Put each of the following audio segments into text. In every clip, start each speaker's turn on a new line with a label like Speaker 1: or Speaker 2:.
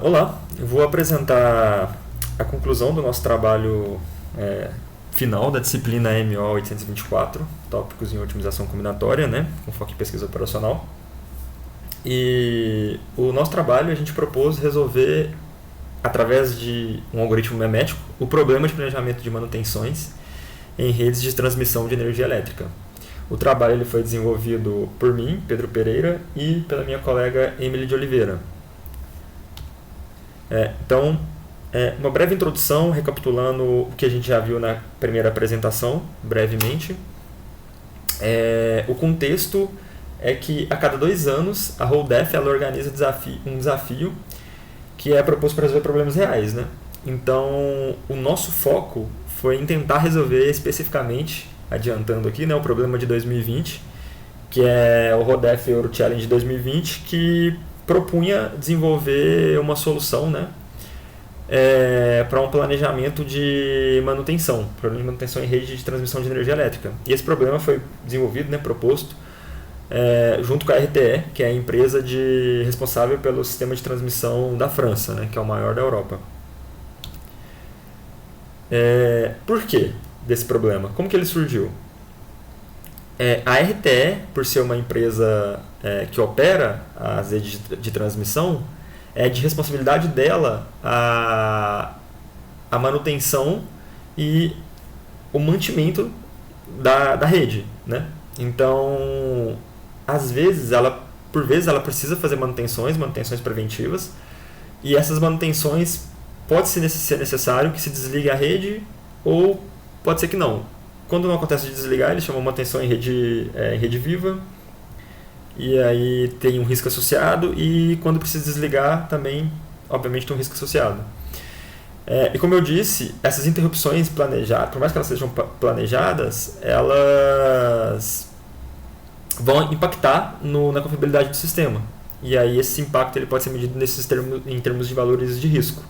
Speaker 1: Olá, eu vou apresentar a conclusão do nosso trabalho final da disciplina MO 824, tópicos em otimização combinatória, né, com foco em pesquisa operacional. E o nosso trabalho a gente propôs resolver, através de um algoritmo memético, o problema de planejamento de manutenções em redes de transmissão de energia elétrica. O trabalho ele foi desenvolvido por mim, Pedro Pereira, e pela minha colega Emily de Oliveira. Então, uma breve introdução, recapitulando o que a gente já viu na primeira apresentação, brevemente. O contexto é que a cada 2 anos a Holdef ela organiza um desafio que é proposto para resolver problemas reais, né? Então, o nosso foco foi em tentar resolver especificamente, adiantando aqui, né, o problema de 2020, que é o Holdef Euro Challenge 2020, que propunha desenvolver uma solução, né, para um planejamento de manutenção, em rede de transmissão de energia elétrica. E esse problema foi desenvolvido, né, proposto, junto com a RTE, que é a empresa responsável pelo sistema de transmissão da França, né, que é o maior da Europa. Por que desse problema? Como que ele surgiu? A RTE, por ser uma empresa que opera as redes de transmissão, é de responsabilidade dela a manutenção e o mantimento da rede, né? Então, por vezes ela precisa fazer manutenções preventivas, e essas manutenções pode ser necessário que se desligue a rede ou pode ser que não. Quando não acontece de desligar, eles chamam manutenção em rede viva, e aí tem um risco associado, e quando precisa desligar também, obviamente, tem um risco associado. E como eu disse, essas interrupções planejadas, por mais que elas sejam planejadas, elas vão impactar na confiabilidade do sistema. E aí esse impacto ele pode ser medido em termos de valores de risco.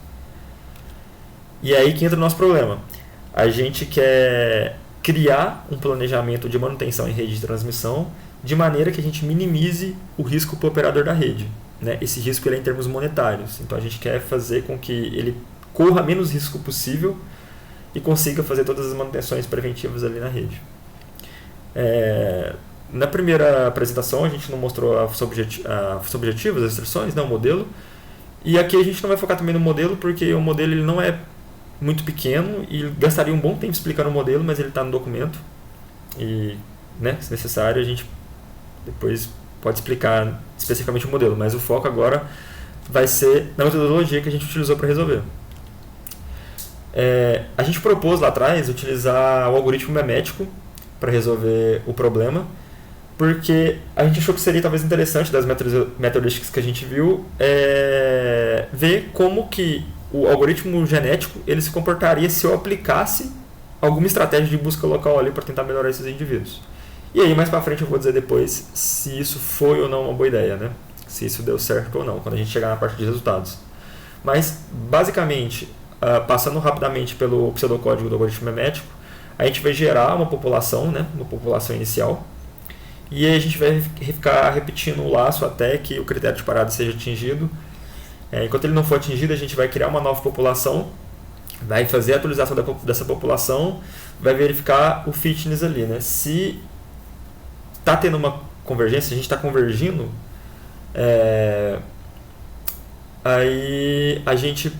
Speaker 1: E aí que entra o nosso problema. A gente quer criar um planejamento de manutenção em rede de transmissão de maneira que a gente minimize o risco para o operador da rede, né? Esse risco ele é em termos monetários. Então a gente quer fazer com que ele corra menos risco possível e consiga fazer todas as manutenções preventivas ali na rede. Na primeira apresentação a gente não mostrou a função objetiva, as instruções, né, o modelo. E aqui a gente não vai focar também no modelo, porque o modelo ele não é muito pequeno e gastaria um bom tempo explicando o modelo, mas ele está no documento. E, né, se necessário, a gente depois pode explicar especificamente o modelo, mas o foco agora vai ser na metodologia que a gente utilizou para resolver. A gente propôs lá atrás utilizar o algoritmo memético para resolver o problema, porque a gente achou que seria talvez interessante das metodológicas que a gente viu ver como que o algoritmo genético ele se comportaria se eu aplicasse alguma estratégia de busca local ali para tentar melhorar esses indivíduos. E aí mais para frente eu vou dizer depois se isso foi ou não uma boa ideia, né? Se isso deu certo ou não, quando a gente chegar na parte de resultados. Mas basicamente, passando rapidamente pelo pseudocódigo do algoritmo memético, a gente vai gerar uma população, né? Uma população inicial. E aí a gente vai ficar repetindo o laço até que o critério de parada seja atingido. Enquanto ele não for atingido, a gente vai criar uma nova população, vai fazer a atualização dessa população, vai verificar o fitness ali, né? Se está tendo uma convergência, se a gente está convergindo, aí a gente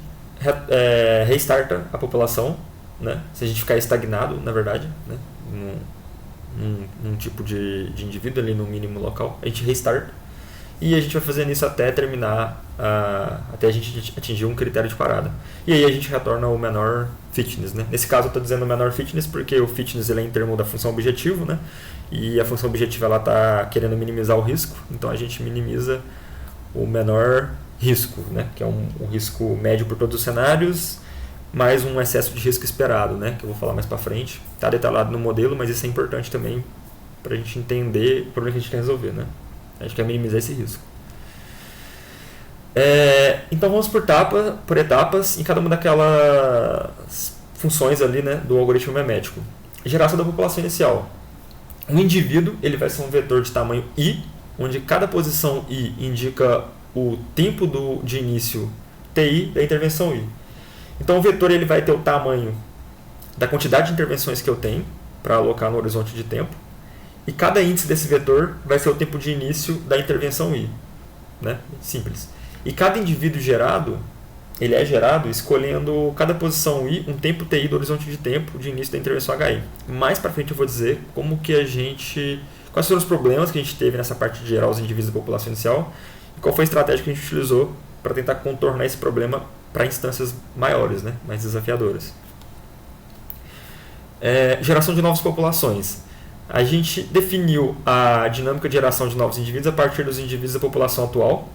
Speaker 1: restarta a população, né? Se a gente ficar estagnado, na verdade, né? Num tipo de indivíduo ali no mínimo local, a gente restarta e a gente vai fazendo isso até terminar, até a gente atingir um critério de parada. E aí a gente retorna o menor fitness, né? Nesse caso eu estou dizendo o menor fitness porque o fitness ele é em termos da função objetivo, né? E a função objetiva ela está querendo minimizar o risco, então a gente minimiza o menor risco, né? Que é um risco médio por todos os cenários, mais um excesso de risco esperado, né? Que eu vou falar mais para frente. Está detalhado no modelo, mas isso é importante também para a gente entender o problema que a gente quer resolver, né? A gente quer minimizar esse risco. Então vamos por etapas em cada uma daquelas funções ali, né, do algoritmo memético. Geração da população inicial. Um indivíduo ele vai ser um vetor de tamanho i, onde cada posição i indica o tempo de início TI da intervenção I. Então o vetor ele vai ter o tamanho da quantidade de intervenções que eu tenho para alocar no horizonte de tempo, e cada índice desse vetor vai ser o tempo de início da intervenção I. Né? Simples. E cada indivíduo gerado, ele é gerado escolhendo cada posição I, um tempo TI do horizonte de tempo de início da intervenção HI. Mais para frente eu vou dizer como que quais foram os problemas que a gente teve nessa parte de gerar os indivíduos da população inicial e qual foi a estratégia que a gente utilizou para tentar contornar esse problema para instâncias maiores, né? Mais desafiadoras. Geração de novas populações. A gente definiu a dinâmica de geração de novos indivíduos a partir dos indivíduos da população atual,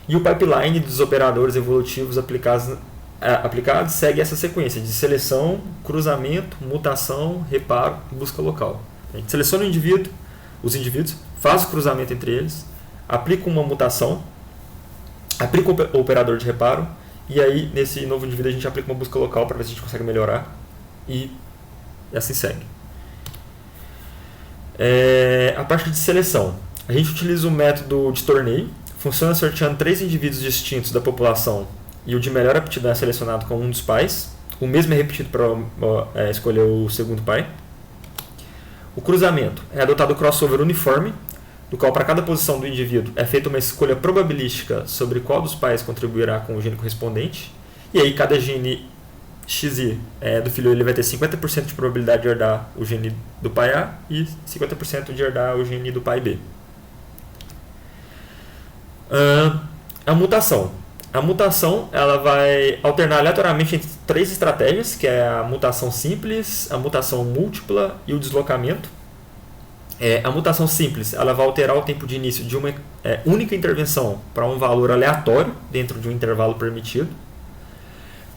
Speaker 1: e o pipeline dos operadores evolutivos aplicados segue essa sequência de seleção, cruzamento, mutação, reparo e busca local. A gente seleciona os indivíduos, faz o cruzamento entre eles, aplica uma mutação, aplica o operador de reparo, e aí nesse novo indivíduo a gente aplica uma busca local para ver se a gente consegue melhorar, e assim segue. A parte de seleção. A gente utiliza o método de torneio. Funciona sorteando 3 indivíduos distintos da população e o de melhor aptidão é selecionado com um dos pais. O mesmo é repetido para escolher o segundo pai. O cruzamento. É adotado o crossover uniforme, do qual para cada posição do indivíduo é feita uma escolha probabilística sobre qual dos pais contribuirá com o gene correspondente. E aí cada gene XY do filho ele vai ter 50% de probabilidade de herdar o gene do pai A e 50% de herdar o gene do pai B. A mutação. A mutação ela vai alternar aleatoriamente entre 3 estratégias, que é a mutação simples, a mutação múltipla e o deslocamento. A mutação simples ela vai alterar o tempo de início de uma única intervenção para um valor aleatório dentro de um intervalo permitido.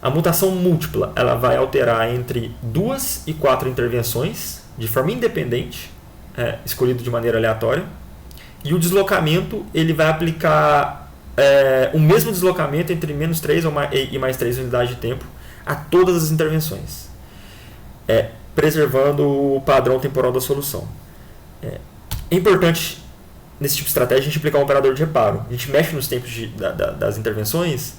Speaker 1: A mutação múltipla ela vai alterar entre 2 e 4 intervenções de forma independente, escolhido de maneira aleatória. E o deslocamento ele vai aplicar o mesmo deslocamento entre menos 3 e mais 3 unidades de tempo a todas as intervenções, preservando o padrão temporal da solução. É importante, nesse tipo de estratégia, a gente aplicar um operador de reparo. A gente mexe nos tempos das intervenções,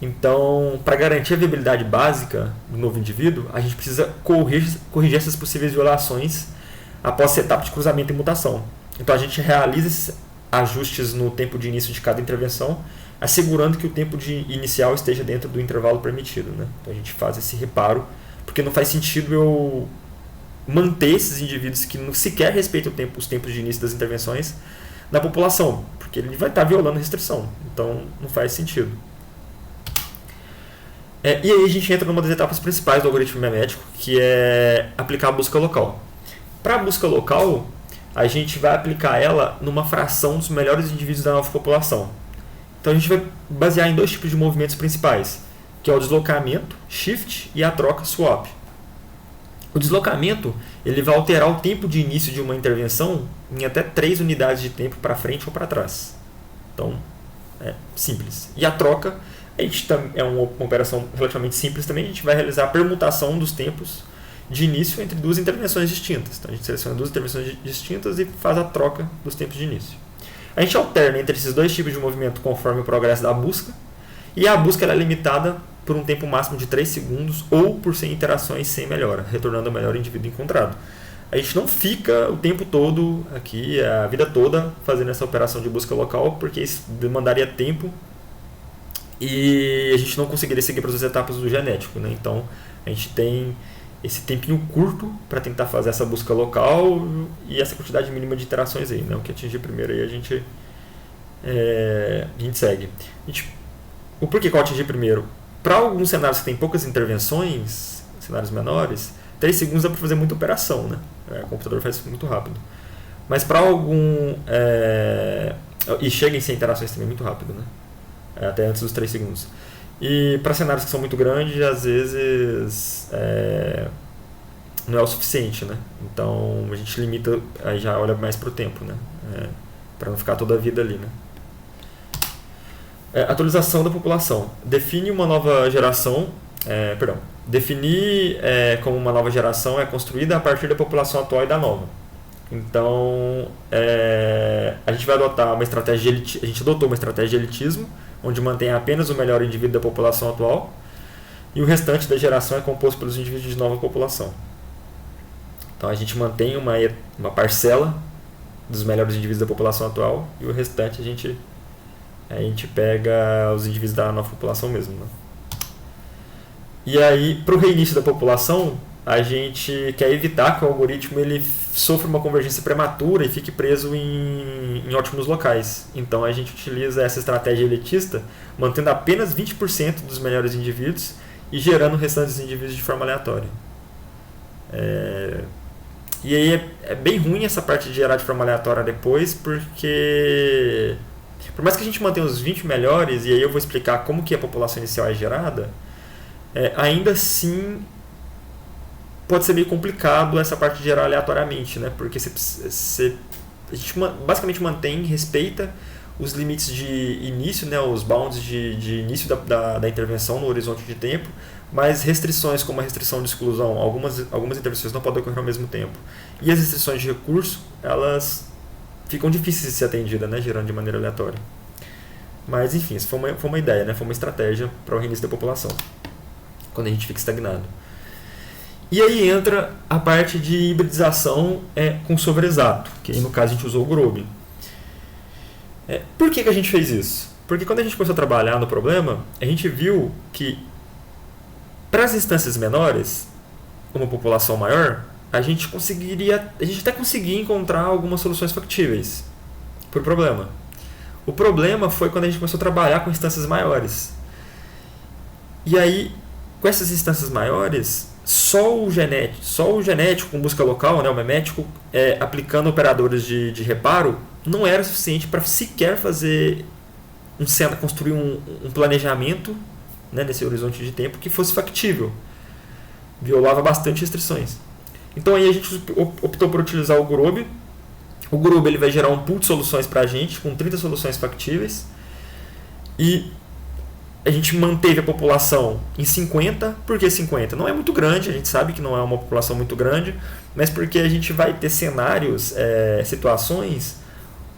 Speaker 1: então, para garantir a viabilidade básica do novo indivíduo, a gente precisa corrigir essas possíveis violações após essa etapa de cruzamento e mutação. Então a gente realiza esses ajustes no tempo de início de cada intervenção, assegurando que o tempo inicial esteja dentro do intervalo permitido. Né? Então a gente faz esse reparo, porque não faz sentido eu manter esses indivíduos que não sequer respeitam os tempos de início das intervenções na população, porque ele vai estar violando a restrição. Então não faz sentido. E aí a gente entra numa das etapas principais do algoritmo memético, que é aplicar a busca local. Para a busca local, a gente vai aplicar ela numa fração dos melhores indivíduos da nova população. Então a gente vai basear em 2 tipos de movimentos principais, que é o deslocamento, shift, e a troca, swap. O deslocamento ele vai alterar o tempo de início de uma intervenção em até 3 unidades de tempo para frente ou para trás. Então, é simples. E a troca é uma operação relativamente simples também. A gente vai realizar a permutação dos tempos de início entre 2 intervenções distintas. Então a gente seleciona 2 intervenções distintas e faz a troca dos tempos de início. A gente alterna entre esses 2 tipos de movimento conforme o progresso da busca, e a busca ela é limitada por um tempo máximo de 3 segundos ou por 100 interações sem melhora, retornando o melhor indivíduo encontrado. A gente não fica o tempo todo aqui, a vida toda, fazendo essa operação de busca local, porque isso demandaria tempo e a gente não conseguiria seguir para as etapas do genético. Né? Então a gente tem esse tempinho curto para tentar fazer essa busca local e essa quantidade mínima de interações aí, né? O que atingir primeiro aí a gente segue. O porquê que eu atingir primeiro? Para alguns cenários que tem poucas intervenções, cenários menores, 3 segundos dá para fazer muita operação, né? O computador faz isso muito rápido. Mas para e chega em 100 interações também muito rápido, né? Até antes dos 3 segundos. E para cenários que são muito grandes, às vezes não é o suficiente, né? Então a gente limita, aí já olha mais para o tempo, né? Para não ficar toda a vida ali, né? Atualização da população. Define uma nova geração. Definir como uma nova geração é construída a partir da população atual e da nova. Então a gente vai adotar uma estratégia a gente adotou uma estratégia de elitismo onde mantém apenas o melhor indivíduo da população atual, e o restante da geração é composto pelos indivíduos de nova população. Então a gente mantém uma parcela dos melhores indivíduos da população atual, e o restante a gente pega os indivíduos da nova população mesmo, né? E aí, para o reinício da população, a gente quer evitar que o algoritmo ele sofra uma convergência prematura e fique preso em ótimos locais. Então a gente utiliza essa estratégia elitista, mantendo apenas 20% dos melhores indivíduos e gerando o restante dos indivíduos de forma aleatória. E aí é bem ruim essa parte de gerar de forma aleatória depois, porque por mais que a gente mantenha os 20 melhores, e aí eu vou explicar como que a população inicial é gerada, ainda assim pode ser meio complicado essa parte de gerar aleatoriamente, né? Porque a gente basicamente respeita os limites de início, né? Os bounds de início da intervenção no horizonte de tempo, mas restrições como a restrição de exclusão, algumas intervenções não podem ocorrer ao mesmo tempo. E as restrições de recurso, elas ficam difíceis de ser atendidas, né? Gerando de maneira aleatória. Mas enfim, isso foi uma ideia, né? Foi uma estratégia para o reinício da população, quando a gente fica estagnado. E aí entra a parte de hibridização com sobreexato, que aí no caso a gente usou o Grobe. Por que a gente fez isso? Porque quando a gente começou a trabalhar no problema, a gente viu que para as instâncias menores, uma população maior, a gente até conseguia encontrar algumas soluções factíveis para o problema. O problema foi quando a gente começou a trabalhar com instâncias maiores. E aí, com essas instâncias maiores, só o genético com busca local, né, o memético, aplicando operadores de reparo, não era suficiente para sequer construir um planejamento, né, nesse horizonte de tempo que fosse factível. Violava bastante restrições. Então aí a gente optou por utilizar o Grobe. O Grobe ele vai gerar um pool de soluções para a gente, com 30 soluções factíveis. E a gente manteve a população em 50. Por que 50? Não é muito grande, a gente sabe que não é uma população muito grande, mas porque a gente vai ter cenários, situações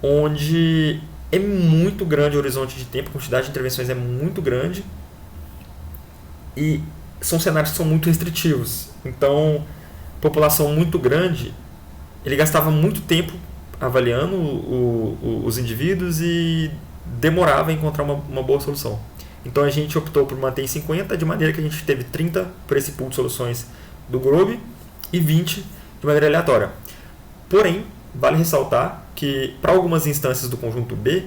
Speaker 1: onde é muito grande o horizonte de tempo, a quantidade de intervenções é muito grande e são cenários que são muito restritivos. Então, população muito grande, ele gastava muito tempo avaliando os indivíduos e demorava a encontrar uma boa solução. Então a gente optou por manter em 50, de maneira que a gente teve 30 por esse pool de soluções do Grobe e 20 de maneira aleatória. Porém, vale ressaltar que para algumas instâncias do conjunto B,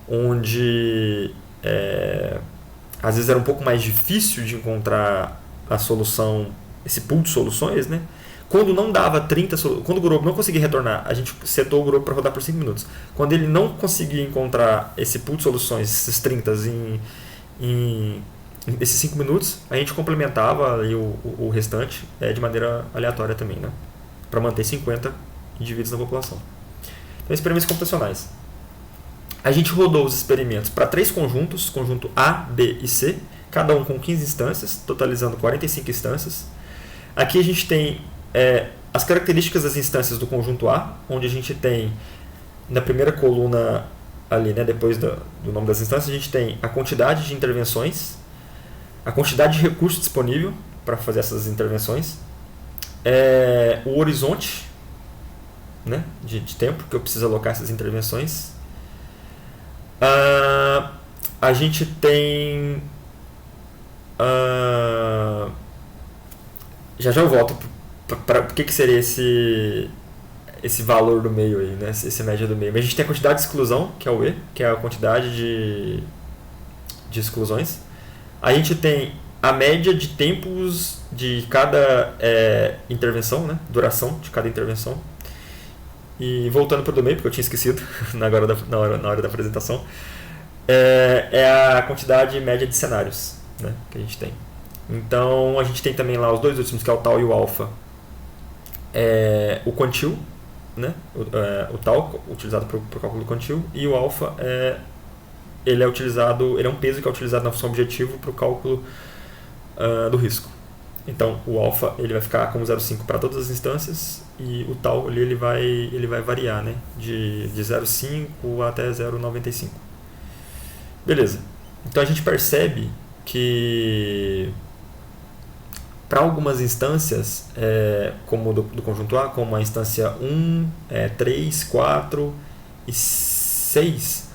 Speaker 1: onde às vezes era um pouco mais difícil de encontrar a solução, esse pool de soluções, né? Quando não dava 30, quando o Grobe não conseguia retornar, a gente setou o Grobe para rodar por 5 minutos. Quando ele não conseguia encontrar esse pool de soluções, esses 30 em esses 5 minutos, a gente complementava ali o restante de maneira aleatória também, né? Para manter 50 indivíduos na população. Então, experimentos computacionais. A gente rodou os experimentos para 3 conjuntos, conjunto A, B e C, cada um com 15 instâncias, totalizando 45 instâncias. Aqui a gente tem as características das instâncias do conjunto A, onde a gente tem, na primeira coluna ali, né, depois do nome das instâncias, a gente tem a quantidade de intervenções, a quantidade de recurso disponível para fazer essas intervenções, o horizonte, né, de tempo que eu preciso alocar essas intervenções. A gente tem... já eu volto para o que seria esse valor do meio aí, né? Esse média do meio. Mas a gente tem a quantidade de exclusão, que é o E, que é a quantidade de exclusões. A gente tem a média de tempos de cada intervenção, né? Duração de cada intervenção. E voltando para o do meio, porque eu tinha esquecido na hora da apresentação, é a quantidade média de cenários, né, que a gente tem. Então a gente tem também lá os dois últimos, que é o tal e o alfa. O quantil, né, o tal utilizado para o cálculo do quantil, e o alfa ele é um peso que é utilizado na função objetivo para o cálculo do risco. Então o alfa ele vai ficar como 0,5 para todas as instâncias, e o tal ele vai variar, né, de 0,5 até 0,95. Beleza. Então a gente percebe que para algumas instâncias, como do conjunto A, como a instância 1, 3, 4 e 6,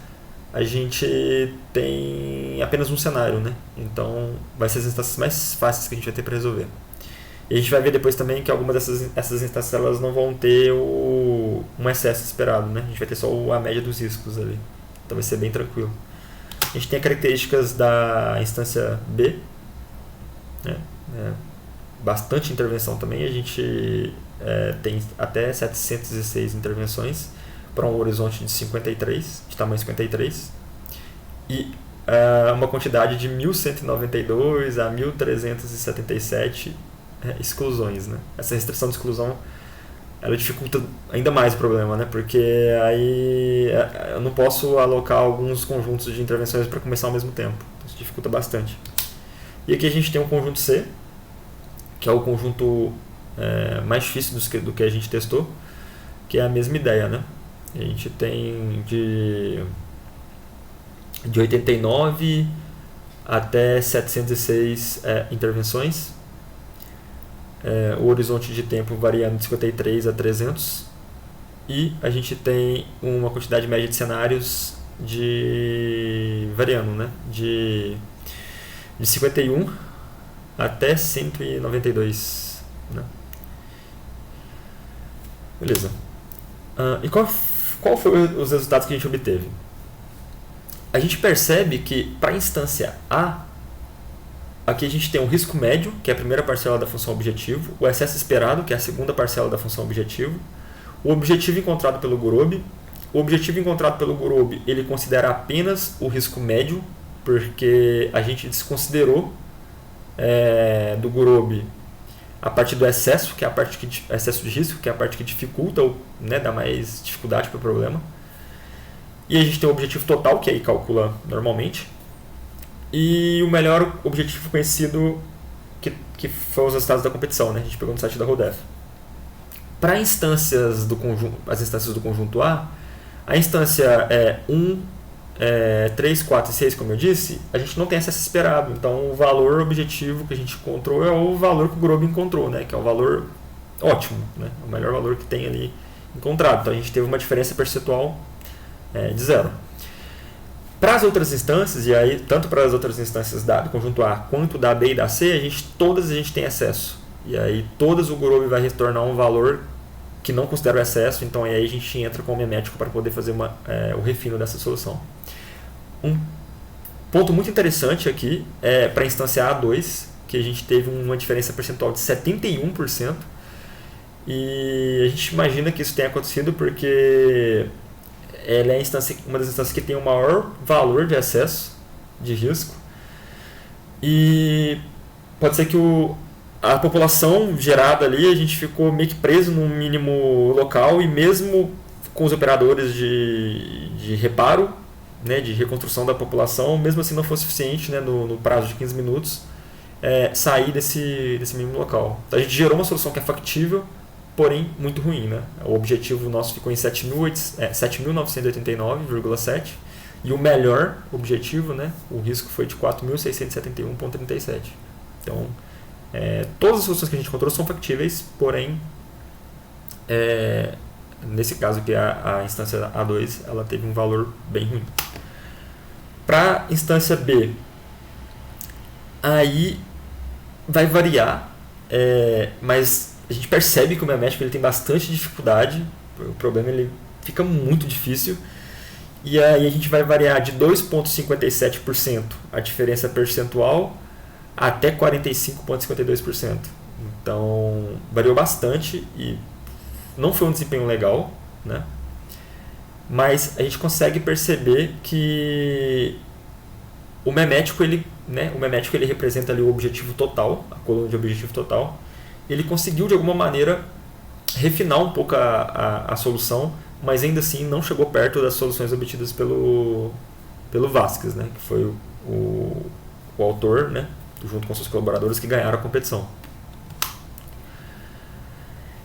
Speaker 1: a gente tem apenas um cenário, né? Então vai ser as instâncias mais fáceis que a gente vai ter para resolver. E a gente vai ver depois também que algumas essas instâncias elas não vão ter um excesso esperado, né? A gente vai ter só a média dos riscos ali. Então vai ser bem tranquilo. A gente tem as características da instância B, né? Bastante intervenção também. A gente tem até 706 intervenções para um horizonte de 53, de tamanho 53. E uma quantidade de 1.192 a 1.377 exclusões, né? Essa restrição de exclusão ela dificulta ainda mais o problema, né? Porque aí eu não posso alocar alguns conjuntos de intervenções para começar ao mesmo tempo. Isso dificulta bastante. E aqui a gente tem um conjunto C, que é o conjunto mais difícil do que a gente testou, que é a mesma ideia, né? A gente tem de 89 até 706 intervenções, o horizonte de tempo variando de 53 a 300, e a gente tem uma quantidade média de cenários variando, né? De 51 até 192, né? Beleza. E qual foi os resultados que a gente obteve? A gente percebe que para a instância A, aqui a gente tem um risco médio, que é a primeira parcela da função objetivo, o excesso esperado, que é a segunda parcela da função objetivo, o objetivo encontrado pelo Gurobi. O objetivo encontrado pelo Gurobi, ele considera apenas o risco médio, porque a gente desconsiderou do Gurobi a parte do excesso, que é a parte excesso de risco, que é a parte que dificulta, né, dá mais dificuldade para o problema. E a gente tem o objetivo total, que aí calcula normalmente. E o melhor objetivo conhecido, que foi os resultados da competição, né? A gente pegou no site da Rodef. Para as instâncias do conjunto A, a instância 1, 3, 4 e 6, como eu disse, a gente não tem acesso esperado. Então o valor objetivo que a gente encontrou é o valor que o Gurobi encontrou, né? Que é o valor ótimo, né? O melhor valor que tem ali encontrado. Então a gente teve uma diferença percentual de zero. Para as outras instâncias, e aí tanto para as outras instâncias do conjunto A quanto da B e da C, todas a gente tem acesso. E aí todas o Gurobi vai retornar um valor que não considera o excesso, então aí a gente entra com o memético para poder fazer o refino dessa solução. Um ponto muito interessante aqui é para a instância A2, que a gente teve uma diferença percentual de 71%, e a gente imagina que isso tenha acontecido porque ela é uma das instâncias que tem o maior valor de excesso de risco, e pode ser que a população gerada ali, a gente ficou meio que preso num mínimo local, e mesmo com os operadores de reparo, né, de reconstrução da população, mesmo assim não foi suficiente, né, no prazo de 15 minutos sair desse mínimo local. Então a gente gerou uma solução que é factível, porém muito ruim, né? O objetivo nosso ficou em 7.989,7, e o melhor objetivo, né, o risco foi de 4.671,37. Então todas as soluções que a gente encontrou são factíveis, porém nesse caso que a instância A2 ela teve um valor bem ruim. Para a instância B, aí vai variar, mas a gente percebe que o memético ele tem bastante dificuldade, o problema ele fica muito difícil, e aí a gente vai variar de 2,57% a diferença percentual até 45,52%. Então variou bastante e não foi um desempenho legal, né? Mas a gente consegue perceber que o memético ele representa ali o objetivo total, a coluna de objetivo total. Ele conseguiu de alguma maneira refinar um pouco a solução, mas ainda assim não chegou perto das soluções obtidas pelo Vasquez, né? Que foi o autor, né? Junto com seus colaboradores que ganharam a competição.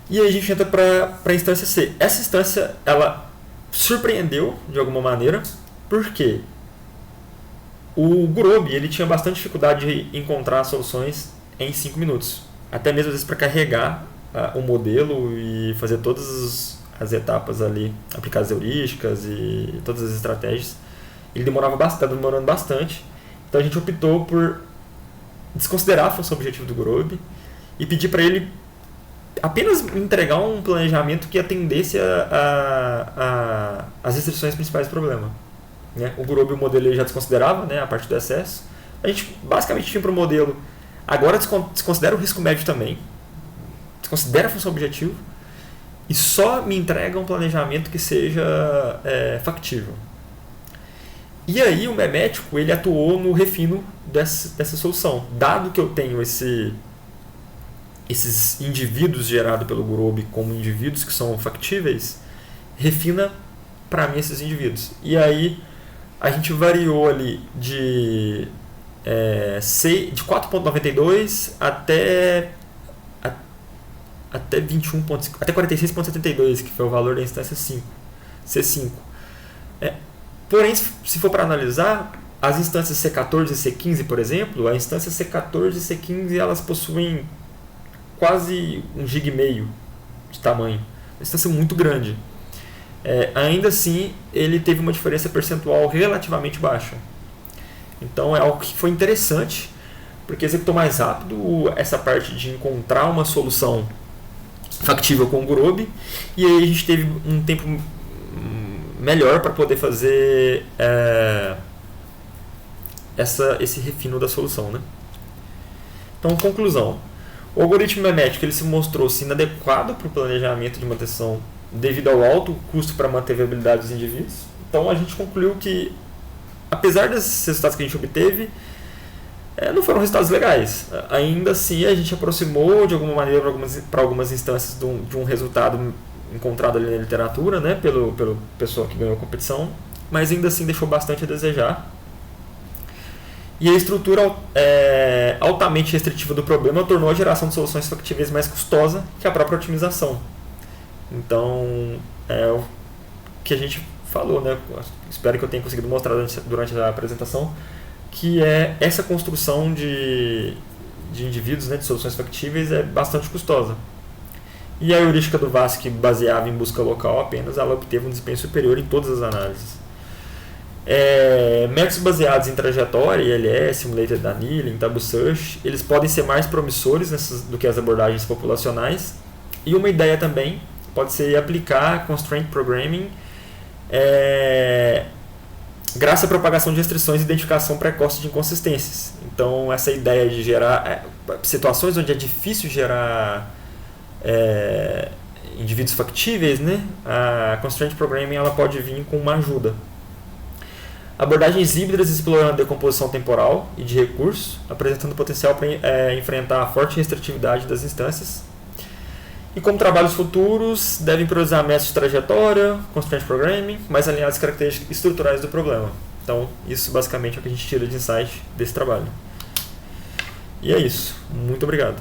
Speaker 1: E aí a gente entra para a instância C. Essa instância ela surpreendeu de alguma maneira. Por quê? O Gurobi ele tinha bastante dificuldade de encontrar soluções em 5 minutos. Até mesmo às vezes para carregar o modelo e fazer todas as etapas ali, aplicar as heurísticas e todas as estratégias. Ele estava demorando bastante. Então a gente optou por desconsiderar a função objetiva do Gurobi e pedir para ele apenas entregar um planejamento que atendesse às restrições principais do problema. Né? O Gurobi, o modelo, ele já desconsiderava, né, a parte do excesso. A gente basicamente tinha para o modelo, agora desconsidera o risco médio também, desconsidera a função objetiva e só me entrega um planejamento que seja factível. E aí o memético ele atuou no refino dessa solução. Dado que eu tenho esses indivíduos gerados pelo Gurobi como indivíduos que são factíveis, refina para mim esses indivíduos. E aí a gente variou ali de 4.92 até 46.72, que foi o valor da instância C5. Porém, se for para analisar, as instâncias C14 e C15, por exemplo, a instância C14 e C15 elas possuem quase 1,5 GB de tamanho. Uma instância muito grande. Ainda assim, ele teve uma diferença percentual relativamente baixa. Então é algo que foi interessante, porque executou mais rápido essa parte de encontrar uma solução factível com o Gurobi, e aí a gente teve um tempo melhor para poder fazer esse refino da solução. Né? Então, conclusão. O algoritmo memético ele se mostrou-se inadequado para o planejamento de manutenção devido ao alto custo para manter a viabilidade dos indivíduos. Então, a gente concluiu que, apesar desses resultados que a gente obteve, não foram resultados legais. Ainda assim, a gente aproximou de alguma maneira para algumas instâncias de um resultado encontrado ali na literatura, né, pelo pessoal que ganhou a competição, mas ainda assim deixou bastante a desejar. E a estrutura altamente restritiva do problema tornou a geração de soluções factíveis mais custosa que a própria otimização. Então, é o que a gente falou, né? Espero que eu tenha conseguido mostrar durante a apresentação, que essa construção de indivíduos, né, de soluções factíveis é bastante custosa. E a heurística do VAS, que baseava em busca local apenas, ela obteve um desempenho superior em todas as análises. Métodos baseados em trajetória, ILS, Simulated Annealing, Tabu Search, eles podem ser mais promissores do que as abordagens populacionais. E uma ideia também pode ser aplicar Constraint Programming graças à propagação de restrições e identificação precoce de inconsistências. Então, essa ideia de gerar situações onde é difícil gerar indivíduos factíveis, né? A Constraint Programming ela pode vir com uma ajuda. Abordagens híbridas explorando a decomposição temporal e de recursos, apresentando potencial para enfrentar a forte restritividade das instâncias. E como trabalhos futuros, devem priorizar métodos de trajetória, Constraint Programming, mais alinhados às características estruturais do problema. Então, isso basicamente é o que a gente tira de insight desse trabalho. E é isso. Muito obrigado.